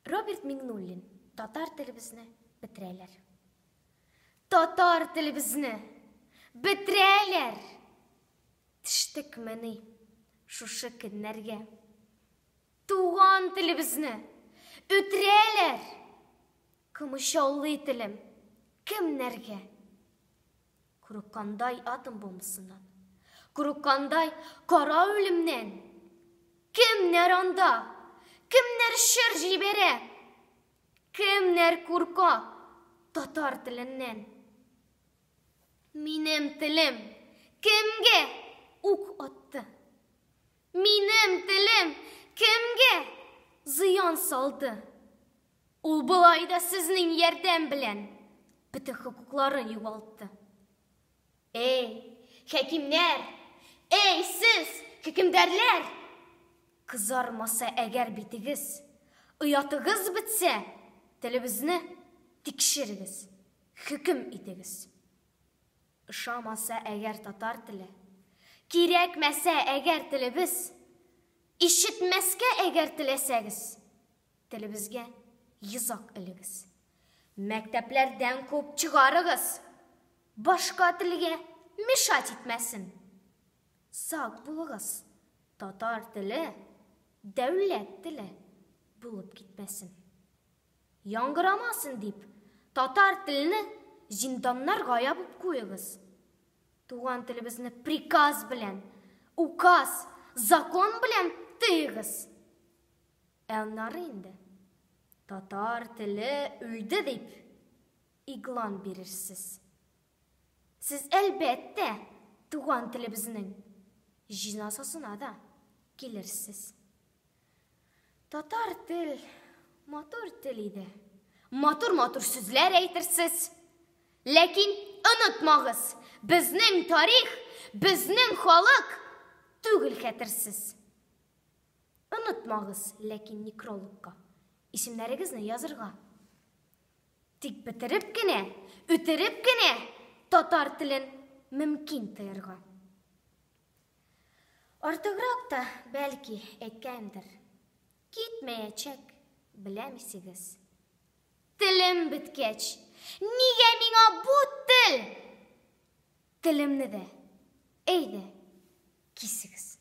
Роберт Мигнуллин татар телебезне бетерәләр. Татар телебезне бетерәләр. Тиштек менә шушы көннәргә. Туган телебезне үтерәләр. Кымышаулы телем кемнәргә? Курыккандай атом бомбасыннан, курыккандай кара үлемнән. Кемнәр анда? Кемнәр шыр җибәрә? Кемнәр курка татар теленнән? Минем телем кемгә ук атты? Минем телем кемгә зыян салды? Ул былай да сезнең ярдәм белән бөтен хокукларын югалтты. Эй, хәкимнәр! Эй, сез, хөкемдәрләр! Кызармаса әгәр битегез, оятыгыз бетсә, телебезне тикшерегез, хөкем итегез. Ышамаса әгәр татар теле, кирәкмәсә әгәр телебез, ишетмәскә әгәр теләсәгез, телебезгә йозак элегез. Мәктәпләрдән күп чыгарыгыз, башка телгә мешать итмәсен. Сак булыгыз, татар теле дәүләт теле булып китмәсен. Яңгырамасын дип, татар телене зинданнарга ябып куегыз. Туган телебезне приказ белән, указ, закон белән тыегыз. Аннары инде татар теле үлде дип иглан бирерсез. Сез әлбәттә туган телебезнең җиназасына да килерсез. Татар тел матур тел иде. Матур-матур сүзләр әйтерсез. Ләкин онытмагыз, безнең тарих, безнең халык түгел хәтерсез. Онытмагыз, ләкин некрологка исемнәрегезне язырга. Тик бетереп кенә, үтереп кенә татар телен мөмкин тыярга. Артыграк та бәлки әйткәндер. Китмәячәк, беләмисегез. Телем беткәч, нигә миңа бу тел? Телемне дә, әйдә, кисегез.